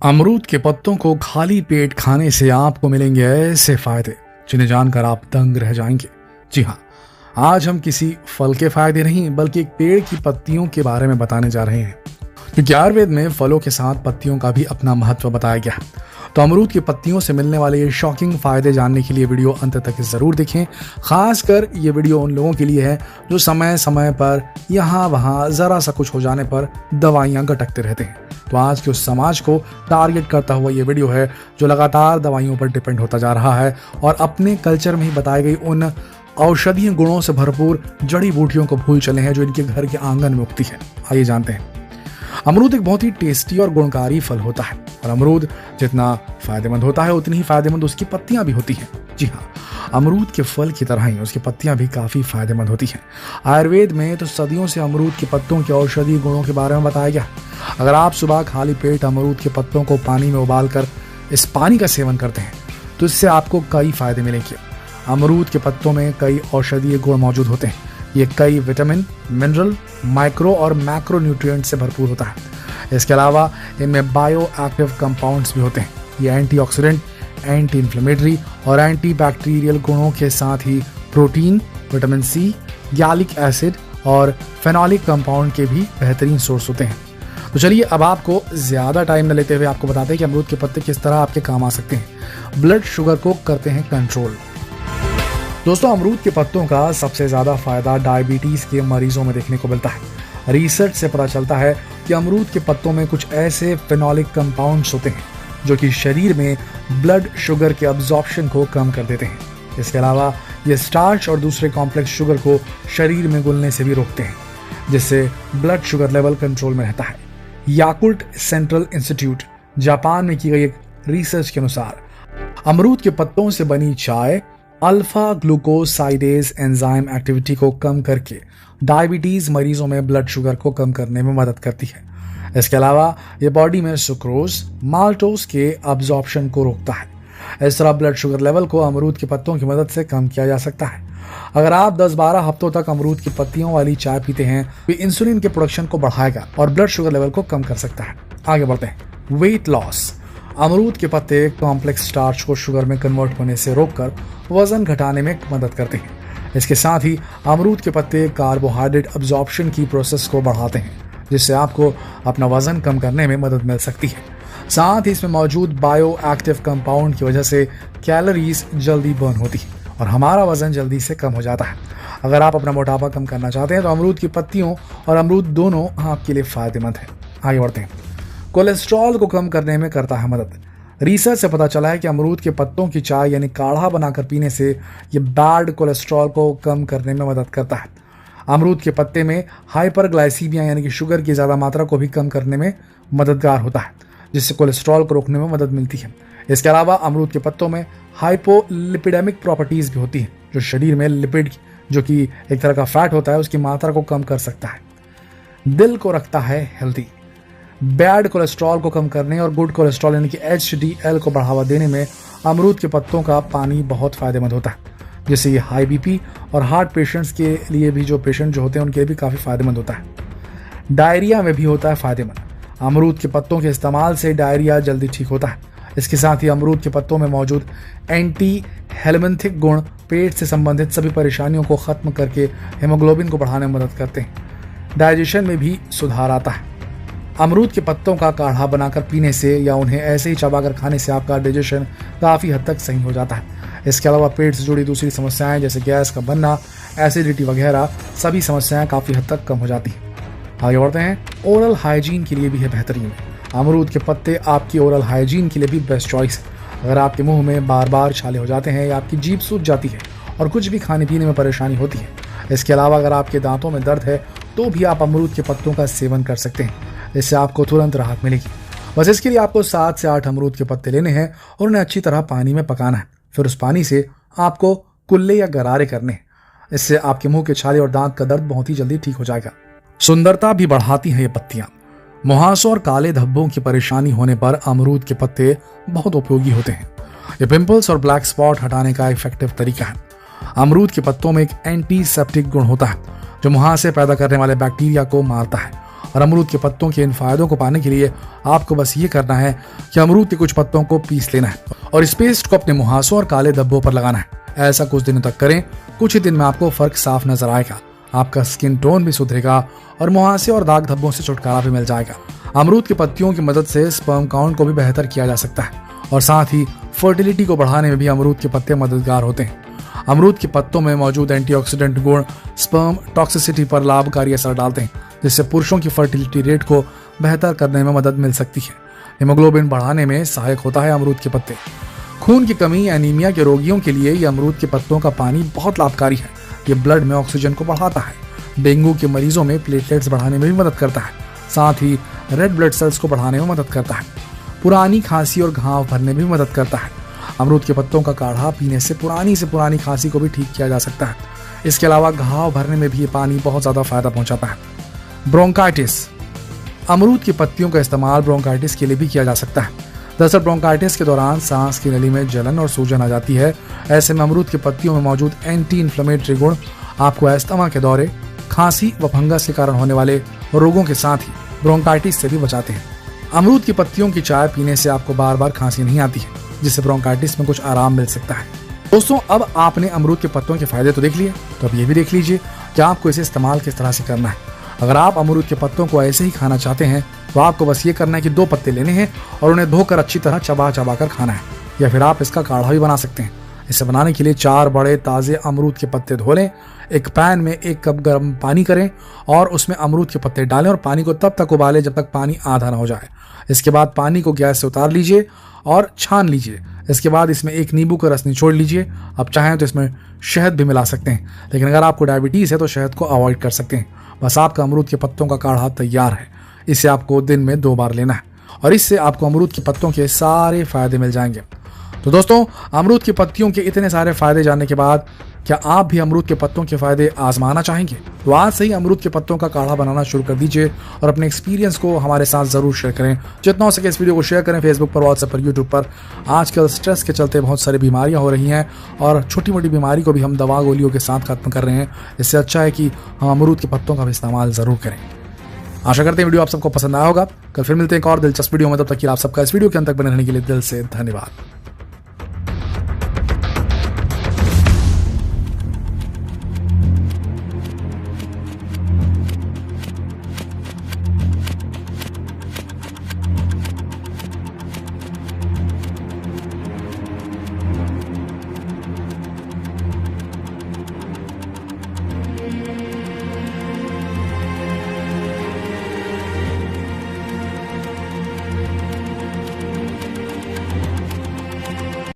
अमरूद के पत्तों को खाली पेट खाने से आपको मिलेंगे ऐसे फायदे जिन्हें जानकर आप दंग रह जाएंगे। जी हाँ, आज हम किसी फल के फायदे नहीं बल्कि एक पेड़ की पत्तियों के बारे में बताने जा रहे हैं, क्योंकि आयुर्वेद में फलों के साथ पत्तियों का भी अपना महत्व बताया गया है। तो अमरूद की पत्तियों से मिलने वाले ये शॉकिंग फायदे जानने के लिए वीडियो अंत तक जरूर देखें। खासकर ये वीडियो उन लोगों के लिए है जो समय समय पर यहाँ वहाँ जरा सा कुछ हो जाने पर दवाइयाँ गटकते रहते हैं। तो आज के उस समाज को टारगेट करता हुआ ये वीडियो है जो लगातार दवाइयों पर डिपेंड होता जा रहा है और अपने कल्चर में ही बताई गई उन औषधीय गुणों से भरपूर जड़ी बूटियों को भूल चले हैं जो इनके घर के आंगन में उगती है। आइए जानते हैं। अमरूद एक बहुत ही टेस्टी और गुणकारी फल होता है और अमरूद जितना फायदेमंद होता है उतनी ही फायदेमंद उसकी पत्तियां भी होती हैं। जी हाँ, अमरूद के फल की तरह ही उसकी पत्तियां भी काफी फायदेमंद होती हैं। आयुर्वेद में तो सदियों से अमरूद के पत्तों के औषधीय गुणों के बारे में बताया गया। अगर आप सुबह खाली पेट अमरूद के पत्तों को पानी में उबालकर इस पानी का सेवन करते हैं तो इससे आपको कई फायदे मिलेंगे। अमरूद के पत्तों में कई औषधीय गुण मौजूद होते हैं। ये कई विटामिन, मिनरल, माइक्रो और मैक्रो न्यूट्रिएंट से भरपूर होता है। इसके अलावा इनमें बायो एक्टिव कंपाउंड्स भी होते हैं। ये एंटीऑक्सीडेंट, एंटी इन्फ्लेमेटरी और एंटी बैक्टीरियल गुणों के साथ ही protein, vitamin C, gallic acid और फेनोलिक कंपाउंड के भी बेहतरीन सोर्स होते हैं। तो चलिए अब आपको ज्यादा टाइम न लेते हुए आपको बताते हैं कि अमरूद के पत्ते किस तरह आपके काम आ सकते हैं। ब्लड शुगर को करते हैं कंट्रोल। दोस्तों, अमरूद के पत्तों का सबसे ज्यादा फायदा डायबिटीज के मरीजों में देखने को मिलता है। रिसर्च से पता चलता है कि अमरूद के पत्तों में कुछ ऐसे फेनोलिक कंपाउंड्स होते हैं जो कि शरीर में ब्लड शुगर के अब्जॉर्प्शन को कम कर देते हैं। इसके अलावा ये स्टार्च और दूसरे कॉम्प्लेक्स शुगर को शरीर में घुलने से भी रोकते हैं, जिससे ब्लड शुगर लेवल कंट्रोल में रहता है। याकुल्ट सेंट्रल इंस्टीट्यूट जापान में की गई एक रिसर्च के अनुसार अमरूद के पत्तों से बनी चाय अल्फा ग्लूकोसाइडेज एंजाइम एक्टिविटी को कम करके डायबिटीज मरीजों में ब्लड शुगर को कम करने में मदद करती है। इसके अलावा ये बॉडी में सुक्रोज, माल्टोज के अब्जॉर्प्शन को रोकता है। इस तरह ब्लड शुगर लेवल को अमरूद के पत्तों की मदद से कम किया जा सकता है। अगर आप 10-12 हफ्तों तक अमरूद की पत्तियों वाली चाय पीते हैं तो इंसुलिन के प्रोडक्शन को बढ़ाएगा और ब्लड शुगर लेवल को कम कर सकता है। आगे बढ़ते हैं। Weight loss. अमरूद के पत्ते कॉम्प्लेक्स स्टार्च को शुगर में कन्वर्ट होने से रोककर वजन घटाने में मदद करते हैं। इसके साथ ही अमरूद के पत्ते कार्बोहाइड्रेट अब्जॉर्प्शन की प्रोसेस को बढ़ाते हैं, जिससे आपको अपना वजन कम करने में मदद मिल सकती है। साथ ही इसमें मौजूद बायो एक्टिव कंपाउंड की वजह से कैलोरीज जल्दी बर्न होती है और हमारा वजन जल्दी से कम हो जाता है। अगर आप अपना मोटापा कम करना चाहते हैं तो अमरूद की पत्तियों और अमरूद दोनों आपके लिए फायदेमंद है। आगे बढ़ते हैं। कोलेस्ट्रॉल को कम करने में करता है मदद। रिसर्च से पता चला है कि अमरूद के पत्तों की चाय यानी काढ़ा बनाकर पीने से ये बैड कोलेस्ट्रॉल को कम करने में मदद करता है। अमरूद के पत्ते में हाइपरग्लाइसीमिया यानी कि शुगर की ज़्यादा मात्रा को भी कम करने में मददगार होता है, जिससे कोलेस्ट्रॉल को रोकने में मदद मिलती है। इसके अलावा अमरूद के पत्तों में हाइपोलिपिडेमिक प्रॉपर्टीज भी होती हैं जो शरीर में लिपिड, जो कि एक तरह का फैट होता है, उसकी मात्रा को कम कर सकता है। दिल को रखता है हेल्दी। बैड कोलेस्ट्रॉल को कम करने और गुड कोलेस्ट्रॉल यानी कि HDL को बढ़ावा देने में अमरूद के पत्तों का पानी बहुत फायदेमंद होता है, जिससे ये हाई बीपी और हार्ट पेशेंट्स के लिए भी जो पेशेंट जो होते हैं उनके लिए भी काफ़ी फायदेमंद होता है। डायरिया में भी होता है फायदेमंद। अमरूद के पत्तों के इस्तेमाल से डायरिया जल्दी ठीक होता है। इसके साथ ही अमरूद के पत्तों में मौजूद एंटी हेलमिंथिक गुण पेट से संबंधित सभी परेशानियों को खत्म करके हेमोग्लोबिन को बढ़ाने में मदद करते हैं। डाइजेशन में भी सुधार आता है। अमरूद के पत्तों का काढ़ा बनाकर पीने से या उन्हें ऐसे ही चबाकर खाने से आपका डाइजेशन काफ़ी हद तक सही हो जाता है। इसके अलावा पेट से जुड़ी दूसरी समस्याएं जैसे गैस का बनना, एसिडिटी वगैरह सभी समस्याएं काफ़ी हद तक कम हो जाती हैं। आगे बढ़ते हैं। ओरल हाइजीन के लिए भी है बेहतरीन। अमरूद के पत्ते आपकी ओरल हाइजीन के लिए भी बेस्ट चॉइस है। अगर आपके मुंह में बार बार छाले हो जाते हैं या आपकी जीभ सूज जाती है और कुछ भी खाने पीने में परेशानी होती है, इसके अलावा अगर आपके दांतों में दर्द है तो भी आप अमरूद के पत्तों का सेवन कर सकते हैं। इससे आपको तुरंत राहत मिलेगी। बस इसके लिए आपको 7 से 8 अमरूद के पत्ते लेने हैं और उन्हें अच्छी तरह पानी में पकाना है। फिर उस पानी से आपको कुल्ले या गरारे करने हैं। इससे आपके मुंह के छाले और दांत का दर्द बहुत ही जल्दी ठीक हो जाएगा। सुंदरता भी बढ़ाती हैं ये पत्तियां। मुहासों और काले धब्बों की परेशानी होने पर अमरूद के पत्ते बहुत उपयोगी होते हैं। ये पिंपल्स और ब्लैक स्पॉट हटाने का इफेक्टिव तरीका है। अमरूद के पत्तों में एक एंटीसेप्टिक गुण होता है जो मुहासे पैदा करने वाले बैक्टीरिया को मारता है और अमरूद के पत्तों के इन फायदों को पाने के लिए आपको बस ये करना है कि अमरूद के कुछ पत्तों को पीस लेना है और इस पेस्ट को अपने मुहासों और काले धब्बों पर लगाना है। ऐसा कुछ दिनों तक करें। कुछ ही दिन में आपको फर्क साफ नजर आएगा, आपका स्किन टोन भी सुधरेगा और मुहासे और दाग धब्बों से छुटकारा भी मिल जाएगा। अमरूद की पत्तियों की मदद से स्पर्म काउंट को भी बेहतर किया जा सकता है और साथ ही फर्टिलिटी को बढ़ाने में भी अमरूद के पत्ते मददगार होते हैं। अमरूद के पत्तों में मौजूद एंटीऑक्सीडेंट गुण स्पर्म टॉक्सिसिटी पर लाभकारी असर डालते हैं, जिससे पुरुषों की फर्टिलिटी रेट को बेहतर करने में मदद मिल सकती है। हीमोग्लोबिन बढ़ाने में सहायक होता है अमरूद के पत्ते। खून की कमी एनीमिया के रोगियों के लिए ये अमरूद के पत्तों का पानी बहुत लाभकारी है। ये ब्लड में ऑक्सीजन को बढ़ाता है। डेंगू के मरीजों में प्लेटलेट्स बढ़ाने में भी मदद करता है, साथ ही रेड ब्लड सेल्स को बढ़ाने में मदद करता है। पुरानी खांसी और घाव भरने में भी मदद करता है। अमरूद के पत्तों का काढ़ा पीने से पुरानी खांसी को भी ठीक किया जा सकता है। इसके अलावा घाव भरने में भी ये पानी बहुत ज्यादा फायदा पहुंचाता है। ब्रोंकाइटिस, अमरूद की पत्तियों का इस्तेमाल ब्रोंकाइटिस के लिए भी किया जा सकता है। दरअसल ब्रोंकाइटिस के दौरान सांस की नली में जलन और सूजन आ जाती है। ऐसे में अमरूद की पत्तियों में मौजूद एंटी इन्फ्लेमेटरी गुण आपको अस्थमा के दौरे, खांसी व फंगस के कारण होने वाले रोगों के साथ ही ब्रोंकाइटिस से भी बचाते हैं। अमरूद की पत्तियों की चाय पीने से आपको बार बार खांसी नहीं आती है, जिससे ब्रोंकाइटिस में कुछ आराम मिल सकता है। दोस्तों, अब आपने अमरूद के पत्तों के फायदे तो देख लिए, तो अब ये भी देख लीजिए कि आपको इसे इस्तेमाल किस तरह से करना है। अगर आप अमरूद के पत्तों को ऐसे ही खाना चाहते हैं तो आपको बस ये करना है कि 2 पत्ते लेने हैं और उन्हें धोकर अच्छी तरह चबा कर खाना है, या फिर आप इसका काढ़ा भी बना सकते हैं। इसे बनाने के लिए 4 बड़े ताजे अमरूद के पत्ते धो लें। एक पैन में 1 कप गर्म पानी करें और उसमें अमरूद के पत्ते डालें और पानी को तब तक उबालें जब तक पानी आधा ना हो जाए। इसके बाद पानी को गैस से उतार लीजिए और छान लीजिए। इसके बाद इसमें 1 नींबू का रस निचोड़ लीजिए। अब चाहें तो इसमें शहद भी मिला सकते हैं, लेकिन अगर आपको डायबिटीज है तो शहद को अवॉइड कर सकते हैं। बस आपका अमरूद के पत्तों का काढ़ा तैयार है। इसे आपको दिन में 2 बार लेना है और इससे आपको अमरूद के पत्तों के सारे फायदे मिल जाएंगे। तो दोस्तों, अमरूद की पत्तियों के इतने सारे फायदे जानने के बाद क्या आप भी अमरूद के पत्तों के फायदे आजमाना चाहेंगे? तो आज से ही अमरूद के पत्तों का काढ़ा बनाना शुरू कर दीजिए और अपने एक्सपीरियंस को हमारे साथ जरूर शेयर करें। जितना हो सके इस वीडियो को शेयर करें फेसबुक पर, व्हाट्सएप पर, यूट्यूब पर। आजकल स्ट्रेस के चलते बहुत सारी बीमारियां हो रही हैं और छोटी मोटी बीमारी को भी हम दवा गोलियों के साथ खत्म कर रहे हैं। इससे अच्छा है कि हम अमरूद के पत्तों का भी इस्तेमाल जरूर करें। आशा करते हैं वीडियो आप सबको पसंद आया होगा। कल फिर मिलते हैं एक और दिलचस्प वीडियो में। तब तक आप सबका इस वीडियो के अंत तक बने रहने के लिए दिल से धन्यवाद।